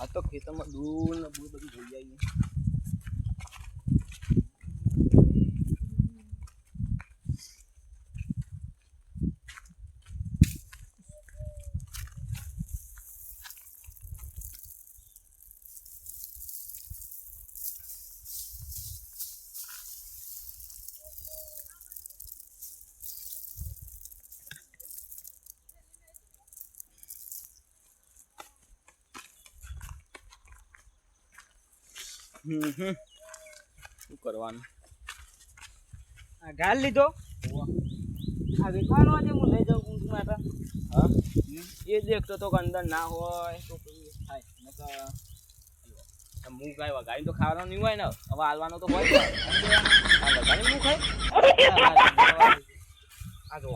આ તો ખેતરમાં દૂર ને દૂર બધું જોઈ જાય. શું કરવાનું? આ ગાલ લીધો આ વેચવાનો આજે હું લઈ જાઉં ઊંઘ માટે. હા એ દેખતો તો કે અંદર ના હોય તો પેલું થાય નકર હું કાંઈ વગાડીને તો ખાવાનું નહીં હોય ને. હવે હાલવાનો તો હોય જ ને. વગાડીને હું ખાય આ જો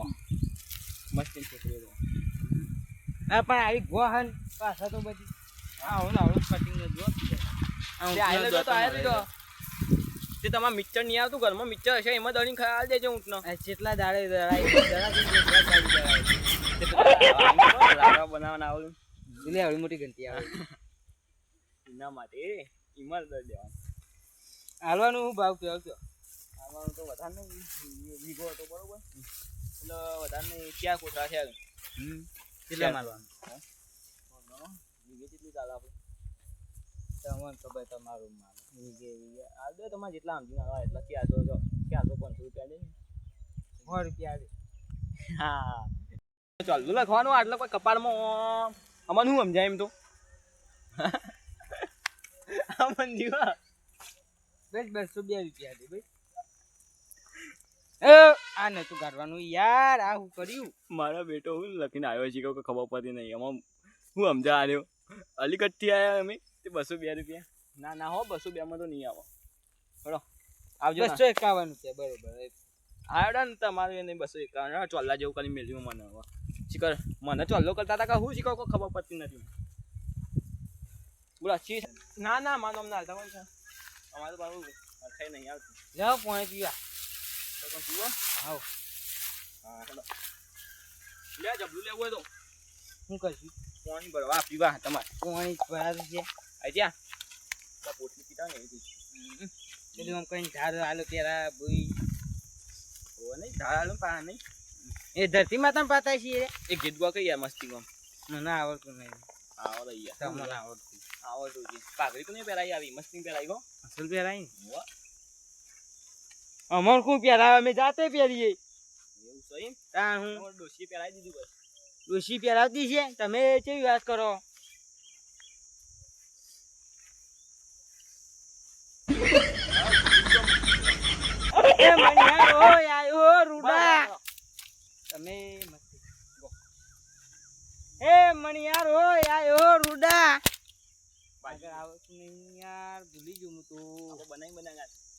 મસ્તી છોકરી જો. હા પણ આવી ગોહન પાછા તો બધી આવું ને આવું કટિંગ જો તે તમારે મિક્સર નહીં આવતું ઘરમાં મિક્સર હશે એમાં દળીને ખાઈ દેજો ઊંટનો. જેટલા દાડે બનાવવાના આવું એટલે આવડી મોટી ઘંટી આવે એના માટે ઈમાન દઈ દેવાનું. હાલવાનું હું ભાવ કયો કયો હાલવાનું તો વધારે નહીં વીઘો હતો બરોબર એટલે વધારે નહીં ક્યાં કોઠા છે કેટલા મારવાનું વીઘે કેટલું ચાલે આપણે તમને ખબર તમારું માલ વીઘે આ દે તમારે જેટલા સમજીને આવે એટલા 400 500 રૂપિયા દે 100 રૂપિયા આવે. હા ચાલુ લખવાનું આટલે કોઈ કપાળમાં અમને શું સમજાય એમ તો અમન જીવા બસ 202 રૂપિયા દે ભાઈ. આ નતું કાઢવાનું યાર આ હું કર્યું મારા બેટો હું લખીને આવ્યો છે કે ખબર પડતી નહીં એમાં હું સમજા આવ્યો અલીગઢથી આવ્યા અમે તે 202 રૂપિયા ના ના હો 202 માં તો નહીં આવો બરો આવજો 251 રૂપિયા બરોબર આવડે ને તમારું એને 251 ચોલ્લા જેવું કરી મેળવ્યું મને હવે શીખર મને ચોલ્લો કરતા હતા કે હું શીખો કોઈ ખબર પડતી નથી બોલા ચી ના ના માનો અમને હાલતા હોય છે અમારે તો બાબુ ખાઈ નહીં આવતું જાઓ પાણી પીવા તો તમે પીવો આવો હા હેલો લે જબલું લેવું હોય તો હું કરશું પાણી ભરવા પીવા તમારે પાણી ભરાતું છે આઈ જા પોટલી પીતા ને એવી પેલું આમ કઈ ધાર આલો પેરા ભૂઈ હો નહીં ધારાળું પા નહીં એ ધરતી માતા પાતા છીએ એ ગીત ગવા કઈ યાર મસ્તી ગમ મને આવડતું નહીં આવડે યાર તમને આવડતું આવડતું છે પાઘડી તો નહીં પહેરાઈ આવી મસ્તી પહેરાઈ ગો અસલ પહેરાય ને વાહ અમાર કોઈ પહેરાવે અમે જાતે પહેરીએ એવું સહી તા હું તમારે ડોશી પહેરાઈ દીધું બસ ડોશી પહેરાવતી છે તમે કેવી વાત કરો એ મણિયાર ઓય આયો રૂડા તમે એ મણિયાર ઓય આયો રૂડા આગળ આવતું નહીં યાર ભૂલી ગયો હું તો બનાવી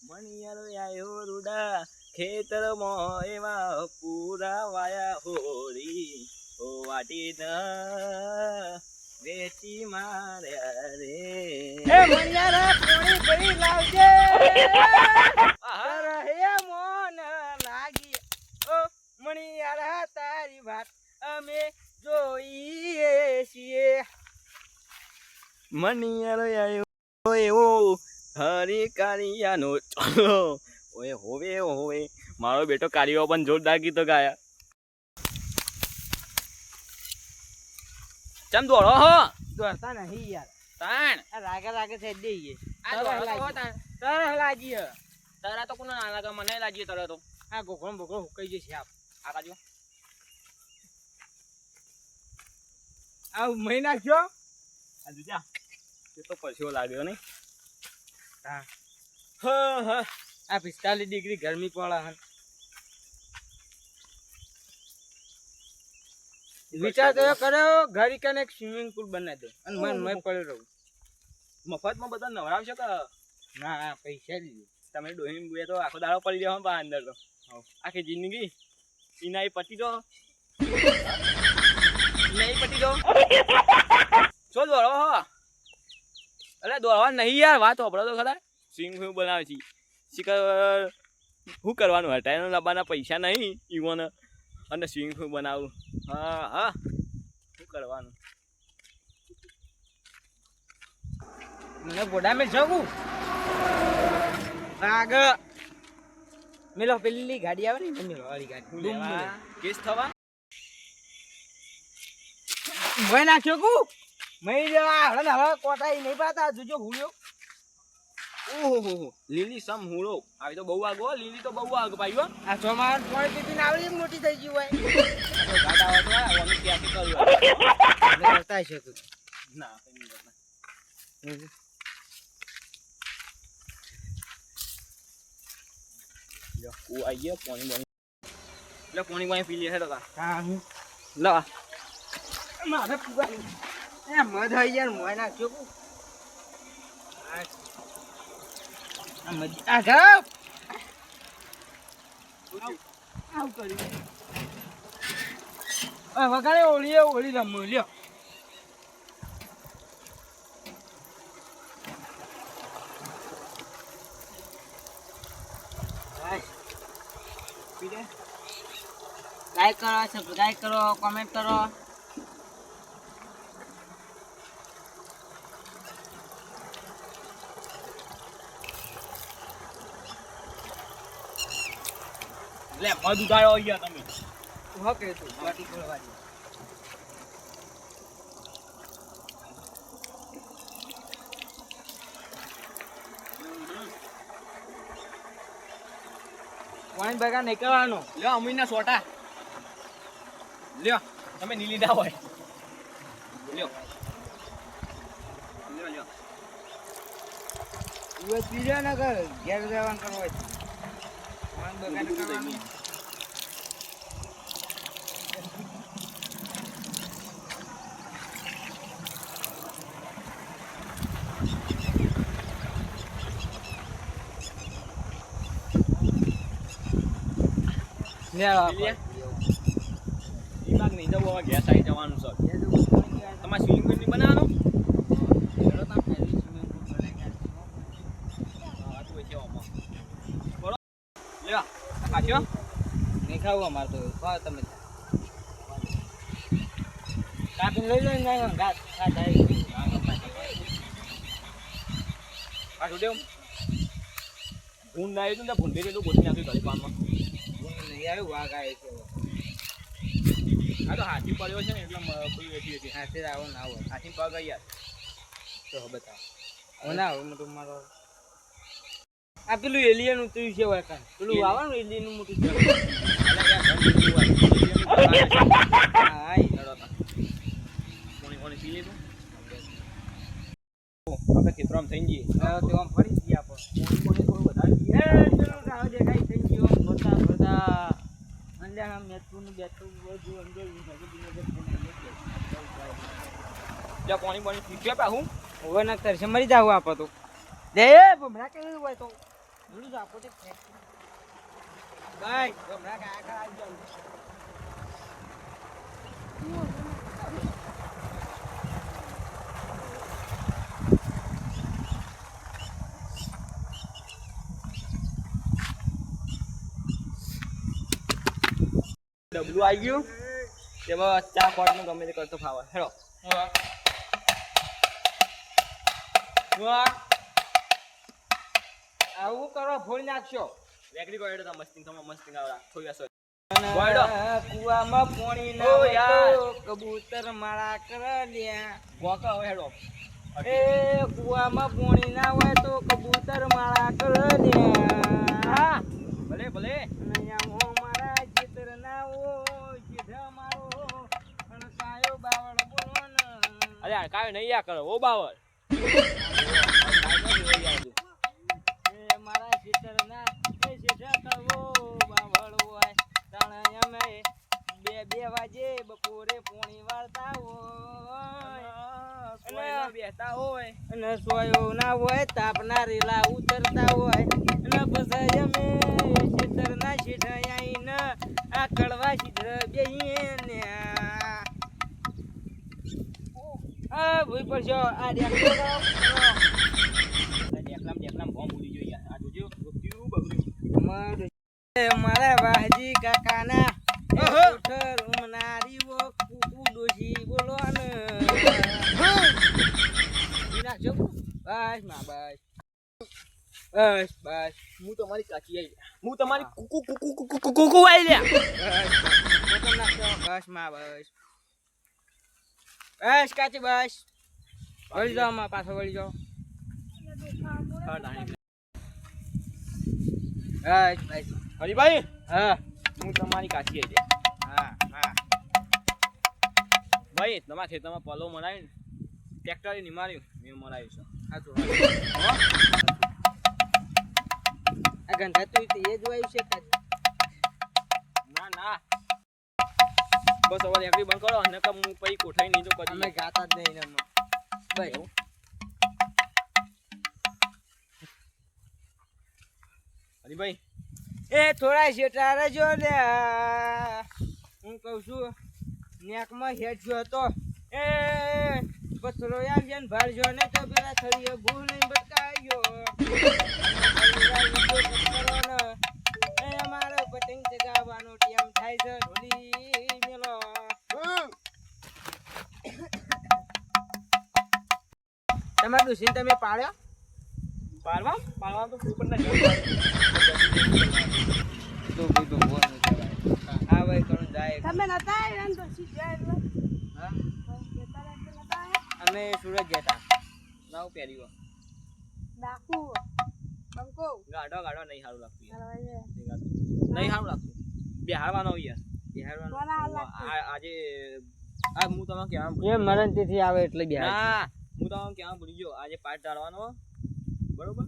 મણિયારો આયો રૂડા ખેતરમાં એવા પૂરા વાયા હોરી ઓ વાટી ના વેચી માર્યા રે એ મણિયાર કોણી ભરી લાવજે હે મોન લાગી ઓ મણિયાર તારી વાત અમે જોઈએ છીએ મણિયારો આયો એવો હરી કારિયાનો ચલો ઓય હોવે હોવે મારો બેટો કારિયો પણ જોરદાર ગીતો ગાયા ચમ દોડો હો દોડતા નહીં યાર તાણ આ રાગે છે દઈએ આ દોડો તો હો તાણ તરહ લાગી તારા તો કોને ના લાગે મને લાગી તારા તો આ ગોખણો બોકળો હુકાઈ જશે આપ આ કાજો આ મહિના છો આ દુજા તે તો પરસેવો લાગ્યો નહીં હા હા આ 45 ડિગ્રી ગરમી પડે હન વિચાર તો કર્યો ઘરે કને એક સ્વિમિંગ પુલ બનાવી દો અને મેં પડ્યો રહું મફતમાં બધા નવરાવશો કે ના પૈસા લીધું તમે ડોહીને બુએ તો આખો દાડો પડી રહ્યો બહાર અંદર તો આખી જિંદગી ઇનાઈ પતી દો ઇનાઈ પતી દો શું દોડો હો અરે દોડવા નહીં યાર વાત હોપડો તો ખરા સ્વિંગ ફિંગ બનાવે છે શીખર શું કરવાનું હટાઈને લાવવાના પૈસા નહીં ઈવોને અને સ્વિંગ ફિંગ બનાવું હા હા શું કરવાનું મને ગોડા મેં જવું ભાગ મેલો પેલી ગાડી આવે ને મેલો વાળી ગાડી ડૂમ કેસ થવા મોય નાખ્યો કુ મઈ જવા હવે કોટાઈ નહીં પાતા જોજો હુળ્યો ઓહો લીલી સમ હુળો આવી તો બહુ આગો લીલી તો બહુ આગ પાઈ હો આ ચોમાર પોણી પીપીને આવડી એમ મોટી થઈ ગઈ હોય ગાડા આવે તો ઓની ક્યાંથી કરું એટલે કરતા છે તું ના કઈ નહીં કરતા લ્યો ઓ આઈએ પાણી લે પાણી પી લે હેડો તા હા હું લા મારે પુગાઈ એ મધ હઈ યાર મોય નાખ્યો કુ આ મધ આ જાવ આવ કરી આ વગાડે ઓળી રમ લ્યો લાઈક કરો સબસ્ક્રાઇબ કરો કમેન્ટ કરો લે મધ ઉડાયો અહીંયા તમે હું કે તું ગાડી ખોલવાની વાઈન બગા નીકળવાનો લ્યો અમીના સોટા લ્યો તમે ની લીધા હોય લ્યો લ્યો લ્યો તું પીજો ને કર ઘેર જવાનું કરવો હોય વાઈન બગા નીકળવાનું દિમાગ નહીં જવું હવે ગેસ આવી જવાનું છે તમારે સ્વિમિંગ પુલ નહીં બનાવવાનું બોલો લ્યો પાછો નહીં ખાવું અમારે તો ખાઓ તમે કાપીને લઈ લો ને ઘાસ પાછું દેવું ભૂંડ ના આવ્યું ને ભૂંડ ભેગી તો ગોઠવી નાખ્યું ઘરે પાનમાં નહીં આવ્યું વાઘ આવે છે આ તો હાથી પડ્યો છે ને એટલે પેલું વેઠી હતી હાથે આવો ના આવો હાથી પગ યાર તો બતાવો હું ના આવું મોટું મારો આ પેલું એલિયન ઉતર્યું છે હોય કાન પેલું આવવાનું એલિયન નું મોટું છે હા આપણે ખેતરમાં થઈ જઈએ તો આમ ફરી જઈએ આપણે થોડું વધારે એ ચલો આવો જે કાઈ થઈ ગયો ફરતા ફરતા અંજાના મેટનું બેઠું બધું અંદર જ્યાં પાણી પાણી પીવે પાછું હવે ના તરસે મરી જાવ આપો તો દે ભમરા કેવું હોય તો જોડું આપો તે બાય ભમરા કાયા ખા આવી જાવ ડબલું આવી ગયું તેમાં ચા કોટનું ગમે તે કરતો ફાવે હેડો આવું કરો ફોડી નાખશો વેકડી કોઈ હેડો મસ્તી તમા મસ્તી આવડા થોઈ આસો કુવામાં પોણી ના ઓ હોય યાર. તો કબૂતર મારા કર લ્યા ગોકા હવે હેડો એ કુવામાં પોણી ના હોય તો કબૂતર મારા કર લ્યા ભલે ભલે નૈયા મારા ચિત્ર ના હોય સીધા મારો અણસાયો બાવળ બોલો ને અરે કાય નહીં યા કરો ઓ બાવર એ મારા ચિત્ર ના એ સીધા કરવો બાવળ હોય તાણે અમે બે વાગે બપોરે પોણી વાળતા હોય બેસતા હોય અને સોયો ના હોય તાપના રેલા ઉતરતા હોય અને પછી અમે શેતર ના શેઠાઈને આ કડવા શીધર બેહીએ ને આ ભૂઈ પડશો આ ડેકલામ ભોમ ઉડી ગયો યાર આ જોજો રૂપિયું બગડ્યું મારા વાહજી કાકાના રૂમનારી વો કુકુ ડોશી બોલો ને નાખજો બસ માં બસ બસ હું તમારી કાચી આવી હું તમારી કુકુ આવી લ્યા બસ નાખો બસ માં બસ કાચી બસ વળી જાઓ માં પાછો વળી જાઓ બસ બસ હરીભાઈ હા હું તમારી કાચી આવી હા હા ભાઈ તમારા ખેતરમાં પલો મરાવી ટ્રેક્ટરે નિમાર્યું મેં મરાવ્યું છે આ તો આ ગંધા તું એ જોયું છે કાચી ના ના બસ હવે રેકડી બંધ કરો અને હું પછી કોઠાઈ નહીં તો કદી અમે ગાતા જ નહીં ને ભાઈ હરીભાઈ એ થોડા શેઠા રહેજો લે હું કહું છું નેકમાં હેઠ જો હતો એ પથરો આવ્યો ને ભાળજો ને તો પેલા થળીએ ભૂલ નહીં બટકાયો એ અમારે પતંગ ચગાવવાનો ટાઈમ થાય છે ઢોલી મેલો તમારે ડુસીને તમે પાડ્યો પાડવા તો ઉપર ના તો ભાઈ તો બોલ ન કહેવાય હા ભાઈ કરું જાય તમે નતા આવ્યા ને તો સીધા હા નતા અમે સુરત ગયા હતા નાવ પહેર્યું ડાકુ બંકો ગાડો નહીં સારું લાગતું યાર. હલવાઈ નહીં સારું લાગતું બેહાડવાનો યાર બિહારવાનું કોના હાલ લાગતું આજે આ હું તમને કહેવા એ મરણ તિથિ આવે એટલે બિહાર ના હું તમને કહેવા ભૂલી ગયો આજે પાઠ ઢાળવાનો બરોબર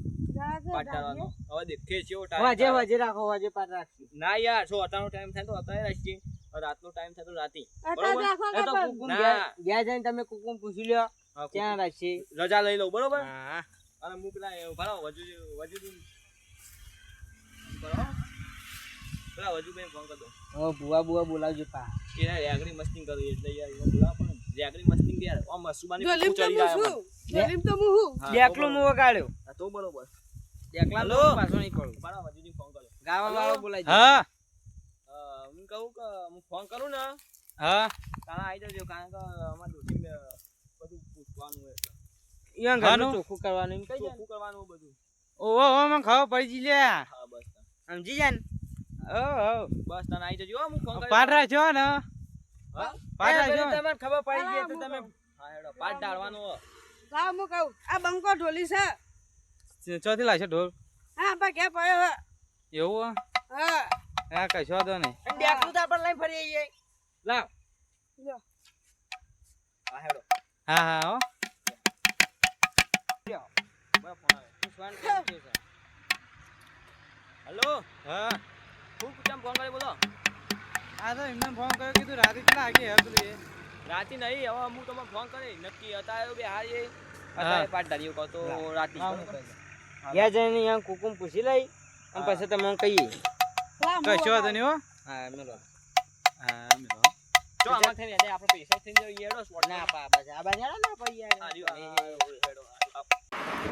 પાઠ ઢાળવાનો હવે દેખે છે એવો time વાજે વાજે રાખો વાજે પાર રાખી ના યાર જો અત્યારનો ટાઈમ થાય તો અત્યારે રાખીએ રાતનો ટાઈમ થાય તો રાતે અત્યારે બરોબર રાખો એ તો કે કુકુમ ના. ગયા જઈને તમે કુકુમ પૂછી લ્યો હા, ક્યાં રાખી રજા લઈ લઉં બરોબર હા અને હું પેલા ભરાવો વજુ બરાબર પેલા વજુભાઈ ફોન કરી દો ઓ બુઆ બોલાવજો પા એને રેગડી મસ્તી કરવી એટલે યાર એને બોલાવો પણ રેગડી મસ્તી યાર આમ સુબાની જોલીમ તો ચડી હું જાય છું જોલીમ તો હું હું હા, દેખલો મુ વગાડ્યો હા, તો બરોબર દેખલા હાલો. તો પાછો નહીં પડું બરાબર વજુજી ફોન કર્યો ગાવા હાલો. વાળો બોલાય હા હું કહું કે હું ફોન કરું ને હા તારા આવી જજો કારણ કે અમારે ડોસી બધું પૂછવાનું હોય એટલે ઈવન ઘરનું હાનું? ચોખ્ખું કરવાનું એમ કઈ જાય ચોખ્ખું કરવાનું બધું ઓહો મને ખબર પડી જી લે હા બસ સમજી જાય ને ઓહો બસ તને આવી જજો હો, હું ફોન પાટ રાખ્યો ને હા પાટ એ રાખ્યો બધું તમને ખબર પડી ગઈ તો હા, તમે હા હેડો પાટ ડાળવાનો હો. લાવ હું કહું આ બંકો ઢોલી છે ચોથી લાવશે ઢોલ હા પા કે પડ્યો હે એવું હા હા કશો વાંધો નહીં અને દેખલું તો આપણે લઈને ફરી આવીએ લાવ લ્યો હા હેડો હા હા હો બરાબર ફોન આવે હું ફોન કરી દઉં છું. હેલો હા હું કેમ ફોન કરી બોલો આ તો એમને ફોન કર્યો કીધું રાતે કેટલા આગે હતું એ રાતી નહીં હવે હું તમને ફોન કરી નક્કી અત્યારે બે હારીએ અત્યારે પાટ ડાળીઓ કહો તો રાતી હા. બરોબર? ગયા જઈને અહીંયા કુકુમ પૂછી લઈ અને પછી તમને કહીએ લાવ કશો વાંધો નહીં હો હા મેલો હા મેલો જો આમાં થઈને એટલે આપણે પૈસા થઈને જઈએ હેડો સ્પોટ ના પા બસ આ બાજુ હેડો ના પડી હા યાર રહ્યો, હેડો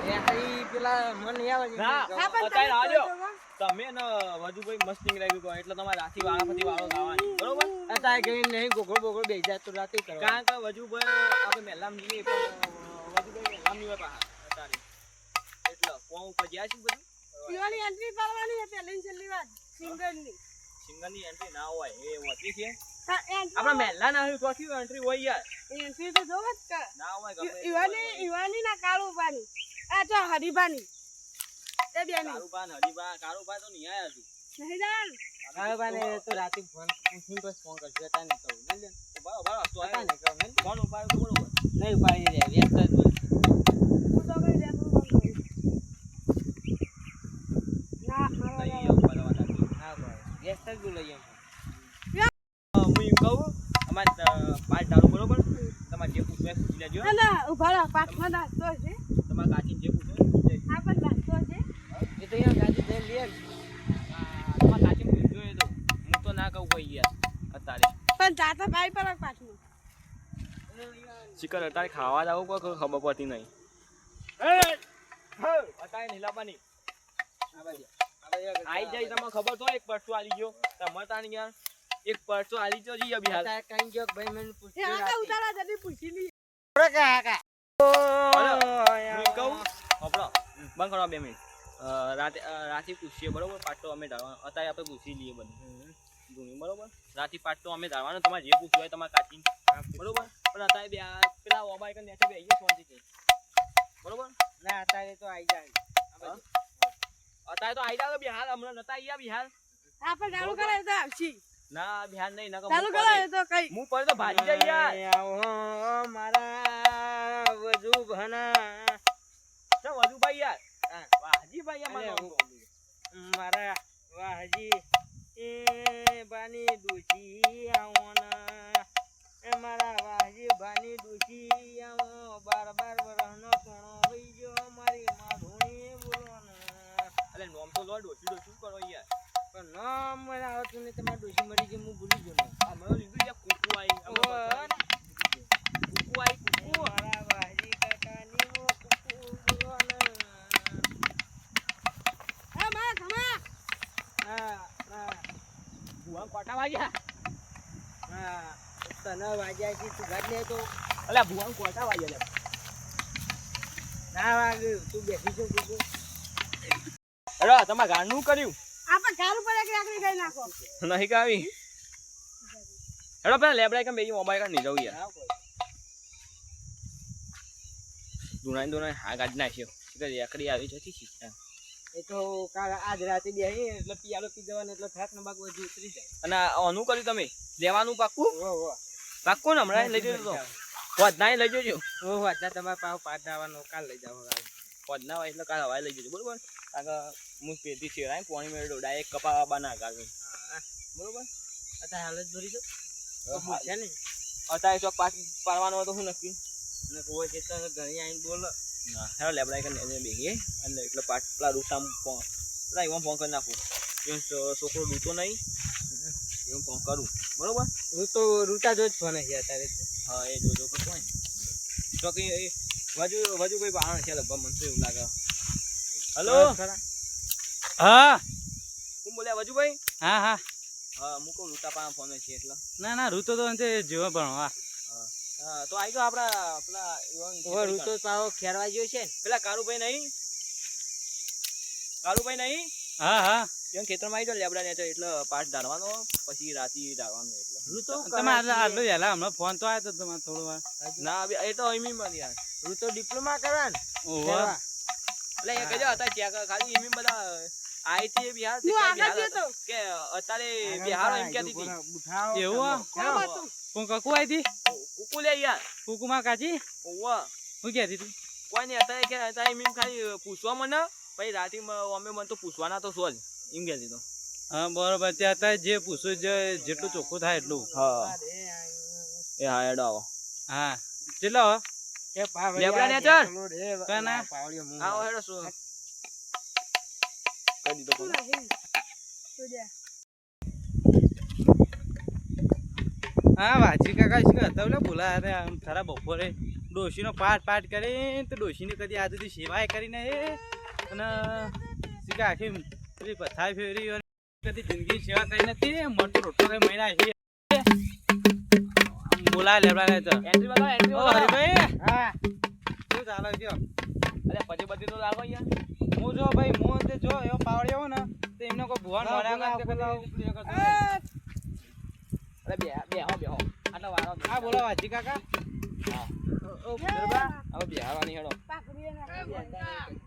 એ ખાલી પેલા મન નહીં આવે છે. ના. હા પણ અત્યારે તમે આવ્યો. કહો તો વા. તમે ને વજુભાઈ મસ્તી રાખ્યું કહો એટલે તમારે રાતી વાળાપતિ વાળો ખાવાની બરોબર અત્યારે કઈ નહીં ગોગળો બોગળો બેસી જાય તો રાતે કરવા કારણ કે વજુભાઈ આપણે મહેલામ જઈએ પણ વજુભાઈ મહેલામ નહીં હોય પાછા અત્યારે એટલે કોણ ઉપર ગયા છે બધું પીવાની એન્ટ્રી પાડવાની છે પહેલી ને છેલ્લી વાત સિંગરની સિંગરની એન્ટ્રી ના હોય એ હોતી છે હા entry આપણા મહેલા ના હોય તો કેવી એન્ટ્રી હોય યાર entry તો જોવો જ કે ના હોય ગમે તે ઈવાની ના કાળુબાની આ તો હરીબાની એ બેની કારુબા ને હરીબા કારુબા તો નહીં આયા હતું નહીં જાણ હા બાને તો રાતે ફોન પૂછીને પછી ફોન કરજો હતા ને કહું નહીં લે બરાબર તો હતા આયા ને કહું નહીં ફોન ઉપાડ્યો તો બરોબર નહીં ઉપાડી દે વ્યસ્ત જ બોલ હું તો કઈ દેખું બંધ કરું. ના મારો નહીં ઉપાડવા નથી હા ભાઈ વ્યસ્ત જ બોલાય એમ હું એમ કહું અમારે પાંચ દારૂ બરોબર તમારે જે પૂછવું એ પૂછી લેજો ના ના ઉભા રહો પાછમાં નાસ્તો છે તમારે કાચીને જે પૂછવું એ પૂછી લેજો. હા પણ નાસ્તો છે એ તો અહીંયા ગાડી જઈને લે તમારે કાચીને પૂછજો એ તો હું તો ના કહું કોઈ યાર અત્યારે પણ જાતા પાઈ પર પાછું શિખર અત્યારે ખાવા જાવ કોઈ ખબર પડતી નહીં અત્યારે નહીં લાવવાની આઈ જાય તમને ખબર તો એક પરસો આલી ગયો તમારે તાણ યાર એક પરસો આલી તો જઈએ બિહાર અત્યારે કઈ જો ભાઈ મને એ પૂછ્યું આકા ઉતારા જલ્દી પૂછી લઈએ હું કહું બંધ કરવા 2 મિનિટ રાતે પૂછીએ બરોબર પાટો અમે ધારવાનો અત્યારે આપણે પૂછી લઈએ બધું ગુણી બરોબર રાતે પાટો અમે ધારવાનો તમારે જે પૂછવું હોય તમારે કાચી બરોબર પણ અત્યારે પેલા ઓબાઈ કરીને નેચે બેહીએ શાંતિથી બરોબર ના અત્યારે તો આવી જાય અત્યારે તો આવી જાવ બિહાર હમણાં નતા અહીંયા બિહાર આપણે ચાલુ કરાય તો આવશી ના બિહાર નહીં ના ચાલુ કરાય તો કઈ હું પર તો ભાજી જાય યાર આવો મારા વધુ ભણા ચા વધુભાઈ યાર વાહજીભાઈ યાર અરે, મારો મારા વાહજી એ બાની ડૂચી આવોના એ મારા વાહજી બાની ડૂચી આવો 12 વરહનો કોણો વઈ ગયો મારી માધુણી બોલવાના અલે નોમ તો લો ડોસી શું કરો યાર પણ નામ મને આવતું નહીં તમારી ડોશી મરી ગઈ હું ભૂલી ગયો આ મને લીધું યાર કુકુ આવી કુકુ આવી કુકુ મારા વાહજી કાકાની વો કુકુ બોલવાના એ માં ખમા હા હા ભુવા કોટા વાગ્યા હા તને વાગ્યા છે તું ગાડ લે તો અલે ભુવા કોટા વાગ્યા લે ના વાગ્યું તું બેસી છો કુકુ અરે તમારે ગાનું કર્યું આપણે ઘર ઉપર એક રાખડી ગઈ નાખો નહીં કાવી હેડો પેલા લેબડાઈ કેમ બેજી મોબાઈલ કાઢ નહીં જાવ યાર દુનાઈ હા ગાડી નાખ્યો કે રેકડી આવી જતી છે એ તો કાલ આજ રાતે બેહી એટલે પિયાલો પી જવાનો એટલે થાક ને બાગ વધુ ઉતરી જાય અને આનું કર્યું તમે લેવાનું પાક્કું ઓ ઓ પાક્કું ને હમણાં લઈ જજો તો વધનાય લઈ જજો ઓ વાતા તમારા પાવ પાટ દાવાનો કાલ લઈ જાવ વધના હોય એટલે કાલ હવાઈ લઈ જજો બરોબર કારણ કે હું પેટી છે પાણી મેળો ડાયરેક્ટ કપા બના કાઢું બરોબર અત્યારે હાલ જ ભરી દો છે ને અત્યારે ચોક પાડવાનો હતો શું નક્કી ને કોઈ છે તો ઘણી આવીને બોલો ના હેડો લેબડાઈ કરીને બેસીએ અને એટલે પાટ પેલા રૂસામ પેલા એમાં ફોન કરી નાખું એ છોકરો ડૂતો નહીં એવું ફોન કરું બરોબર હું તો રૂટા જો જ ફોન છે અત્યારે હા એ જોજો કે કોઈ ચોકી વજુ કોઈ બાણ છે લગભગ મને તો એવું લાગે હલો હા હું બોલ્યા વજુભાઈ હા હા હા હું કહું રૂટા પાસે ફોન છે એટલે ના ના ઋતુ તો અંતે જીવો ભણવા હા તો આવી ગયો આપડા પેલા હવે રૂટો પાવો ખેરવા ગયો છે ને પેલા કારુભાઈ નહીં કારુભાઈ નહીં હા હા એમ ખેતરમાં આવી જાવ લેબડા ને એટલે પાઠ ધારવાનો પછી રાતી ધારવાનો એટલે રૂટો તમારે આટલું હેલા હમણાં ફોન તો આવ્યો તો તમારે થોડો વાર ના એ તો એમી માં યાર રૂટો ડિપ્લોમા કરવા ને ઓહો એટલે એ કહેજો હતા ત્યાં ખાલી એમી બધા આઈ થી બિહાર હું આગળ ગયો તો કે અત્યારે બિહાર એમ કહેતી હતી એવું કોમ હતું કોણ કકુ આવી હતી કુકુ લે યાર કુકુમાં કાચી ઓવા શું કહેતી હતી કોઈ નહીં અત્યારે કે અત્યારે એમ ખાલી પૂછવા મને પછી રાતે અમે મને તો પૂછવાના તો શું જ એમ કહેતી તો હા બરોબર ત્યાં અત્યારે જે પૂછું જેટલું ચોખ્ખું થાય એટલું હા એ હા એડો આવો હા કેટલો એ પાવ લેબડા ને ચલ કાના પાવડિયો મું આવો હેડો શું કરી દીધો શું ફોન. નહીં સુજ્યા હા વાજી કાકા શું હતા બોલે બોલા અરે આમ ખરા બપોરે ડોશીનો પાઠ કરી તો ડોશીની કદી આ સુધી સેવાય કરીને અને શીખા આખી પેલી પથારી ફેરી અને કદી જિંદગી સેવા કરી નથી મોટો રોટલો કઈ મહિના છે બોલાય લેવડા તો એન્ટ્રી બતાવો એન્ટ્રી ઓ બતાવો હરીભાઈ હા શું ચાલે કયો અરે પછી બધી તો લાગો યાર હું જો ભાઈ હું તે જો એવો પાવડિયો ને તો એમને કોઈ ભુવાન મળ્યા અરે બેહો આટલા વારો હા બોલો વાજી કાકા ઓ બુદરબા હવે બેહવાની હેડો પાકડી ને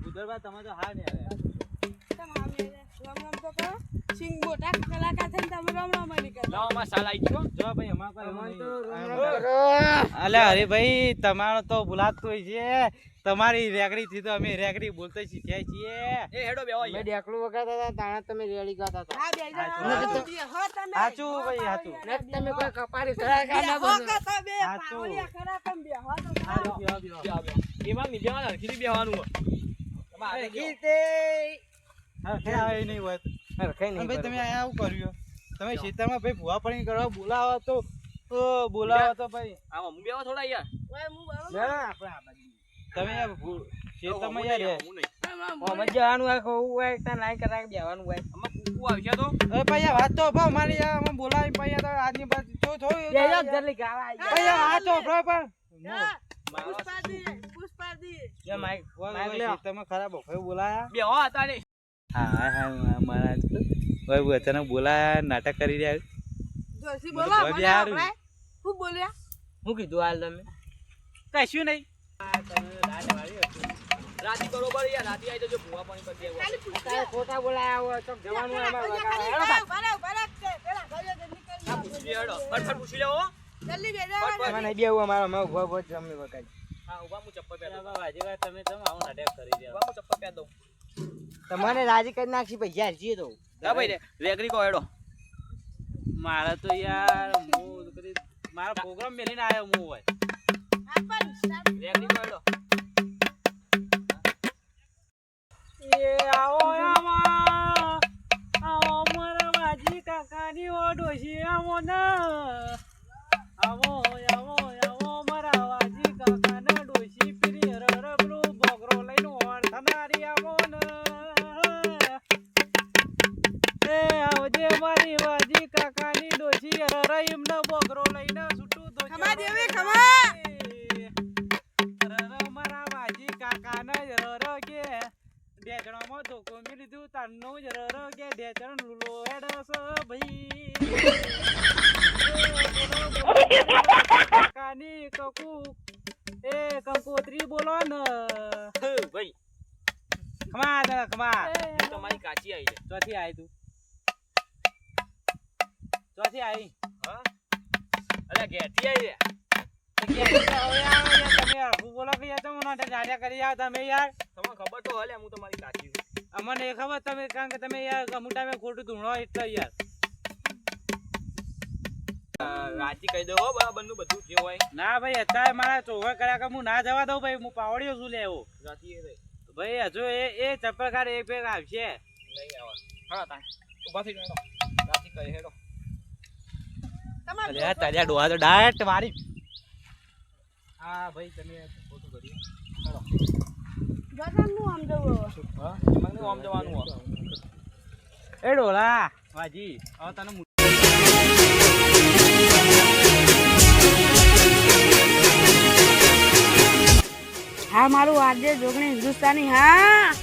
બુદરબા તમે તો હા ને હવે તમે રામ રામ તો કરો સિંગ મોટા કલાકાર થઈને તમે રામ રામ નહીં કરો લાવો માં સાલ આવી ગયો જો ભાઈ અમાર કોઈ અમન તો નહીં. રામ રામ કરો અલે અરે ભાઈ તમારો તો ભૂલાતું હોય છે તમારી રેકડી થી તો અમે રેકડી બોલતા શીખ્યા છીએ એ હેડો બેહો મેં યાર ડેકડું વગાડતા હતા તાણા તમે રેડી ગાતા હતા હા બે હાચું, હો તમે હાચું ભાઈ, હાચું. ને તમે કોઈ કપારી કલાકાર ના હો બનો કતો બે હાચું. પાવડિયા ખરા તમે બે હો તો હા, બેહો, બેહો. એમાં નહીં બેહવાનું હરખીથી બેહવાનું હોય. તમારે આગળ ગીતે હા, ક્યાં આવે નહીં હોય તો. હરખાઈ અને નહીં ભાઈ તમે બરોબર. અહીંયા આવું કર્યું તમે ખેતરમાં ભાઈ ભૂવા પડી કરવા બોલાવો તો બોલાવો તો ભાઈ આવો હું બેહો થોડા યાર ઓય હું બરોબર ના, આપણે આ બાજુ. તમે યાર ખેતરમાં યાર રહે. હું નહીં આમાં જવાનું હોય કહું હોય ત્યાં નાઈ કરાય બેવાનું હોય આમાં કુકુ આવશે તો અરે ભાઈ યાર વાત તો ભાવ મારી યાર અમે બોલાવી ભાઈ યાર તો આજની બાજુ જો થોડું બે જ જલ્દી ગાવા આવી ભાઈ યાર વાત તો ભાવ પણ પુષ્પાદી જે માઈક ઓય લ્યો. તમે ખરા બફાઈ બોલાયા બે હો હતા ને હા હા મારા ઓય અચાનક બોલાયા નાટક કરી રહ્યા જોશી મને બોલો ભોય મને બી હારું. આવડે. શું બોલ્યા હું કીધું હાલ તમે કશું નહીં રાતી બરોબર યાર રાતી આવી જજો ભૂવા પાણી કરી દેવા ખાલી પૂછ તારે ખોટા બોલાયા હોય તો જવાનું હોય અમારે ખાલી વગાડવા. બરાબર છે પેલા ભાઈઓ જલ્દી કરી હા પૂછી લે હેડો ફટફટ પૂછી લે હો જલ્દી બેજો એમાં નહીં બેવું અમારે અમે ઉભા ઉભા જ અમે વગાડી. હા ઉભા હું ચપ્પલ પહેર દઉં તમે આવું નાટક કરી રહ્યા ઉભા હું ચપ્પલ પહેર દઉં તમને રાજી કરી નાખી પૈસા હાલજીએ તો હા ભાઈ રેગરી કો હેડો મારા તો યાર હું કદી મારો પ્રોગ્રામ મેલીને આવ્યો હું હોય આપણ સ્ટાર્ટ રેગરી કો હેડો એ આવો આવો મારા વાજી કાકાની ઓ ડોશી આવો ના આવો મારા વાજી કાકાના ડોશી પીરી રબરો બોગરો લઈને ઓળખનારી આવો ના એ આવજે મારી વાજી કાકાની ડોશી રઈમનો બોગરો લઈને છૂટું દોજો ખમા દેવી ખમા મારા વાજી કાકાના રર કે ડેચણામાં ધોકો મી લીધું તારનું જ રર કે ડેચણ લુલો હેડસ ભાઈ કાકાની કકુ એ કંકોત્રી બોલો ને ભાઈ ખમા દાદા ખમા તમારી કાચી આવી છે ચોથી આવી તું ચોથી આવી હા અલ્યા ઘેરથી આવી છે તમે હરખું બોલો કે યાર તમે નાટક જાડ્યા કરી જાવ તમે યાર તમને ખબર તો હલે હું તમારી કાચી છું અમને એ ખબર તમે કારણ કે તમે યાર અમુક ટાઈમે ખોટું ધૂણો એટલે યાર રાતી કહી દો હો બરાબર નું બધું જે હોય ના ભાઈ અત્યારે મારા ચોવા કર્યા કે હું ના જવા દઉં ભાઈ હું પાવડિયો છું લેવો રાતી એ રહી ભાઈ હજુ એ ચપ્પલકાર એક પેક આવશે નહીં આવા હા તા ઉભા થઈ હેડો રાતી કહી હેડો તમારે અરે તારિયા ડોહા તો ડાયરેક્ટ મારી હા ભાઈ તમે ખોટું કર્યું ગગનનું આમ જવું હા મને આમ જવાનું હો એ ડોલા વાજી હવે તને હા મારું આજે જોગણી હિન્દુસ્તાની હા